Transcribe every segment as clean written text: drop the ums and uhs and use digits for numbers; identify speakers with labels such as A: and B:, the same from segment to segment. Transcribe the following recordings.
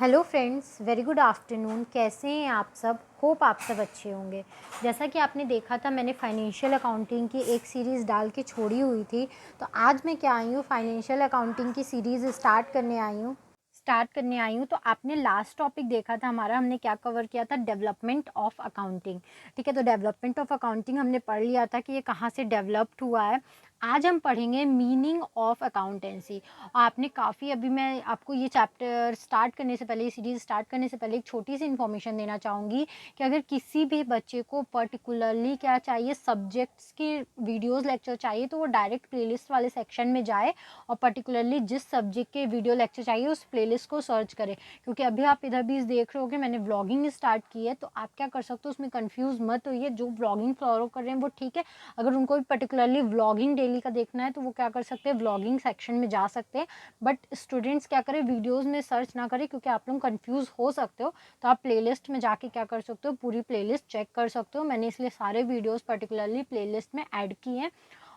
A: Hello friends, very good afternoon. कैसे हैं आप सब? होप आप सब अच्छे होंगे। जैसा कि आपने देखा था, मैंने फाइनेंशियल अकाउंटिंग की एक सीरीज़ डाल के छोड़ी हुई थी। तो आज मैं क्या आई हूँ, फाइनेंशियल अकाउंटिंग की सीरीज़ स्टार्ट करने आई हूँ। तो आपने लास्ट टॉपिक देखा था हमारा, हमने क्या कवर किया था, डेवलपमेंट ऑफ अकाउंटिंग। ठीक है, तो डेवलपमेंट ऑफ अकाउंटिंग हमने पढ़ लिया था कि ये कहाँ से डेवलप्ड हुआ है। आज हम पढ़ेंगे मीनिंग ऑफ अकाउंटेंसी। आपने काफ़ी, अभी मैं आपको ये चैप्टर स्टार्ट करने से पहले, ये सीरीज़ स्टार्ट करने से पहले एक छोटी सी इन्फॉर्मेशन देना चाहूँगी कि अगर किसी भी बच्चे को पर्टिकुलरली क्या चाहिए, सब्जेक्ट्स की वीडियोस लेक्चर चाहिए, तो वो डायरेक्ट प्लेलिस्ट वाले सेक्शन में जाए और पर्टिकुलरली जिस सब्जेक्ट के वीडियो लेक्चर चाहिए उस प्लेलिस्ट को सर्च करें। क्योंकि अभी आप इधर भी देख रहे हो कि मैंने व्लॉगिंग स्टार्ट की है, तो आप क्या कर सकते हो, उसमें कन्फ्यूज़ मत होइए। जो व्लॉगिंग फॉलो कर रहे हैं वो ठीक है, अगर उनको भी पर्टिकुलरली व्लॉगिंग डेली का देखना है तो वो क्या कर सकते हैं, व्लॉगिंग सेक्शन में जा सकते हैं। बट स्टूडेंट्स क्या करें, वीडियोस में सर्च ना करें, क्योंकि आप लोग कंफ्यूज हो सकते हो। तो आप प्लेलिस्ट में जाके क्या कर सकते हो, पूरी प्लेलिस्ट चेक कर सकते हो। मैंने इसलिए सारे वीडियोस पर्टिकुलरली प्लेलिस्ट में ऐड किए हैं।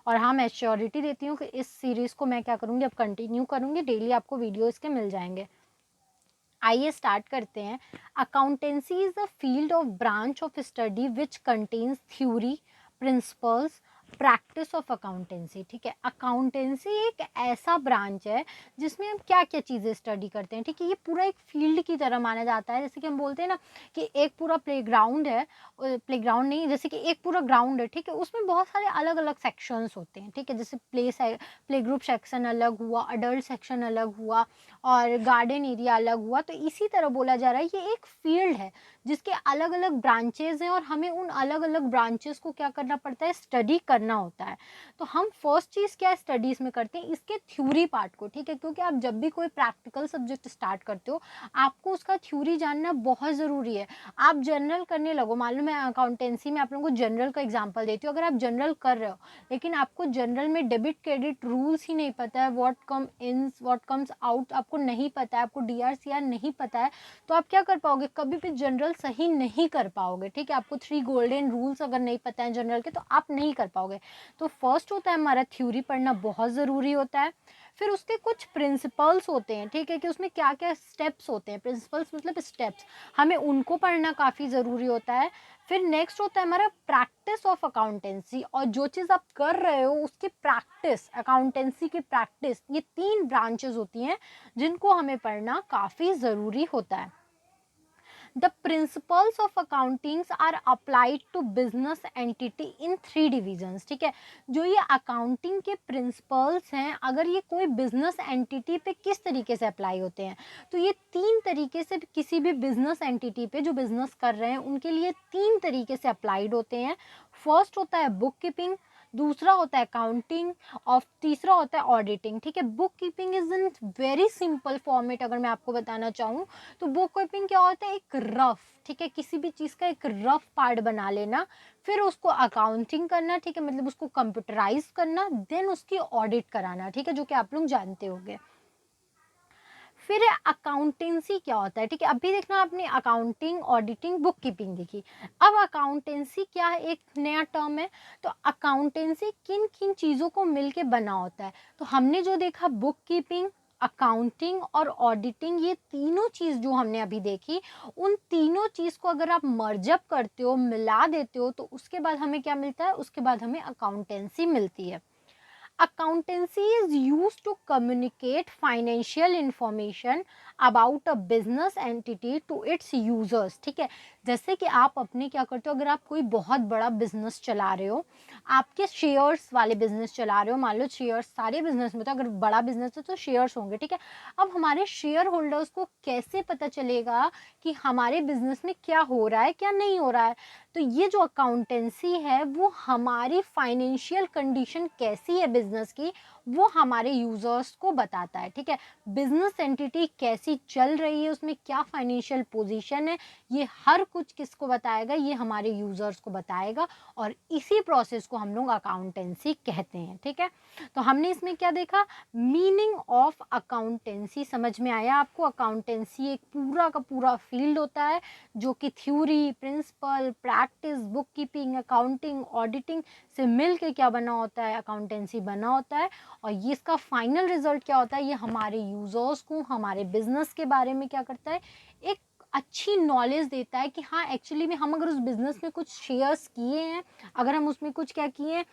A: और हाँ, मैं श्योरिटी देती हूँ कि इस सीरीज़ को मैं क्या करूँगी, अब कंटिन्यू करूँगी, डेली आपको वीडियो इसके मिल जाएंगे। आइए स्टार्ट करते हैं। Accountancy is a field of branch of study which contains theory, principles, practice of accountancy. ठीक है, अकाउंटेंसी एक ऐसा ब्रांच है जिसमें हम क्या क्या चीज़ें स्टडी करते हैं। ठीक है, ये पूरा एक फील्ड की तरह माना जाता है। जैसे कि हम बोलते हैं ना कि एक पूरा प्लेग्राउंड है, प्लेग्राउंड नहीं, जैसे कि एक पूरा ग्राउंड है। ठीक है, उसमें बहुत सारे अलग अलग सेक्शंस होते हैं। ठीक है, जैसे प्ले ग्रुप सेक्शन अलग हुआ, अडल्ट सेक्शन अलग हुआ और गार्डन एरिया अलग हुआ। तो इसी तरह बोला जा रहा है ये एक फील्ड है जिसके अलग अलग ब्रांचेज हैं और हमें उन अलग अलग ब्रांचेस को क्या करना पड़ता है, स्टडी करना होता है। तो हम फर्स्ट चीज़ क्या स्टडीज में करते हैं, इसके थ्योरी पार्ट को। ठीक है, क्योंकि आप जब भी कोई प्रैक्टिकल सब्जेक्ट स्टार्ट करते हो, आपको उसका थ्योरी जानना बहुत ज़रूरी है। आप जनरल करने लगो, मान लो मैं अकाउंटेंसी में आप लोगों को जनरल का एग्जाम्पल देती हूँ। अगर आप जनरल कर रहे हो लेकिन आपको जनरल में डेबिट क्रेडिट रूल्स ही नहीं पता है, what come in what comes out आपको नहीं पता है, आपको डीआरसीआर नहीं पता है, तो आप क्या कर पाओगे, कभी भी जनरल सही नहीं कर पाओगे। ठीक है, आपको 3 गोल्डन रूल्स अगर नहीं पता है जनरल के, तो आप नहीं कर पाओगे। तो फर्स्ट होता है हमारा थ्योरी पढ़ना बहुत ज़रूरी होता है। फिर उसके कुछ प्रिंसिपल्स होते हैं। ठीक है, कि उसमें क्या क्या स्टेप्स होते हैं, प्रिंसिपल्स मतलब स्टेप्स, हमें उनको पढ़ना काफ़ी ज़रूरी होता है। फिर नेक्स्ट होता है हमारा प्रैक्टिस ऑफ अकाउंटेंसी, और जो चीज़ आप कर रहे हो उसकी प्रैक्टिस, अकाउंटेंसी की प्रैक्टिस। ये 3 ब्रांचेस होती हैं जिनको हमें पढ़ना काफ़ी ज़रूरी होता है। The principles of accounting are applied to business entity in 3 divisions। ठीक है, जो ये अकाउंटिंग के प्रिंसिपल्स हैं, अगर ये कोई बिजनेस एंटिटी पे किस तरीके से अप्लाई होते हैं, तो ये 3 तरीके से किसी भी बिजनेस एंटिटी पे जो बिजनेस कर रहे हैं उनके लिए 3 तरीके से अप्लाइड होते हैं। फर्स्ट होता है बुक कीपिंग, दूसरा होता है अकाउंटिंग और तीसरा होता है ऑडिटिंग। ठीक है, book keeping is in very simple format अगर मैं आपको बताना चाहूँ तो बुक कीपिंग क्या होता है, एक रफ, ठीक है, किसी भी चीज़ का एक रफ पार्ट बना लेना, फिर उसको अकाउंटिंग करना। ठीक है, मतलब उसको कंप्यूटराइज करना, देन उसकी ऑडिट कराना। ठीक है, जो कि आप लोग जानते होंगे। फिर अकाउंटेंसी क्या होता है। ठीक है, अभी देखना आपने अकाउंटिंग, ऑडिटिंग, बुक कीपिंग देखी। अब अकाउंटेंसी क्या है, एक नया टर्म है। तो अकाउंटेंसी किन किन चीज़ों को मिलके बना होता है, तो हमने जो देखा बुक कीपिंग, अकाउंटिंग और ऑडिटिंग, ये तीनों चीज़ जो हमने अभी देखी, उन तीनों चीज़ को अगर आप मर्जअप करते हो, मिला देते हो, तो उसके बाद हमें क्या मिलता है, उसके बाद हमें अकाउंटेंसी मिलती है। Accountancy is used to communicate financial information about a business entity to its users। ठीक है, जैसे कि आप अपने क्या करते हो, अगर आप कोई बहुत बड़ा बिजनेस चला रहे हो, आपके शेयर्स वाले बिजनेस चला रहे हो, मान लो शेयर्स सारे बिजनेस में, तो अगर बड़ा बिजनेस है तो शेयर्स होंगे। ठीक है, अब हमारे शेयर होल्डर्स को कैसे पता चलेगा कि हमारे बिजनेस में क्या हो रहा है, क्या नहीं हो रहा है, तो ये जो अकाउंटेंसी है वो हमारी फाइनेंशियल कंडीशन कैसी है बिजनेस की, वो हमारे यूजर्स को बताता है। ठीक है, बिजनेस एंटिटी कैसी चल रही है, उसमें क्या फाइनेंशियल पोजीशन है, ये हर कुछ किसको बताएगा, ये हमारे यूजर्स को बताएगा। और इसी प्रोसेस को हम लोग अकाउंटेंसी कहते हैं। ठीक है, तो हमने इसमें क्या देखा, मीनिंग ऑफ अकाउंटेंसी समझ में आया आपको। अकाउंटेंसी एक पूरा का पूरा फील्ड होता है जो कि theory, principle, practice, book keeping, accounting, auditing से मिल के क्या बना होता है, अकाउंटेंसी बना होता है। और ये इसका फाइनल रिजल्ट क्या होता है, ये हमारे यूज़र्स को हमारे बिजनेस के बारे में क्या करता है, एक अच्छी नॉलेज देता है कि हाँ एक्चुअली में हम अगर उस बिज़नेस में कुछ शेयर्स किए हैं, अगर हम उसमें कुछ क्या किए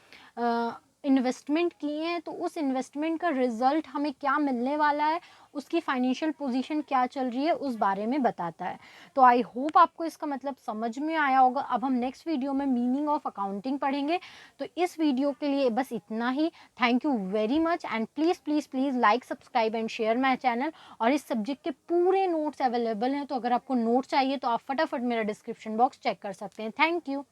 A: इन्वेस्टमेंट किए हैं, तो उस इन्वेस्टमेंट का रिजल्ट हमें क्या मिलने वाला है, उसकी फाइनेंशियल पोजीशन क्या चल रही है, उस बारे में बताता है। तो आई होप आपको इसका मतलब समझ में आया होगा। अब हम नेक्स्ट वीडियो में मीनिंग ऑफ अकाउंटिंग पढ़ेंगे। तो इस वीडियो के लिए बस इतना ही। Thank you very much and please please please like subscribe and share my channel. और इस सब्जेक्ट के पूरे नोट्स अवेलेबल हैं, तो अगर आपको नोट चाहिए तो आप फटाफट मेरा डिस्क्रिप्शन बॉक्स चेक कर सकते हैं। Thank you.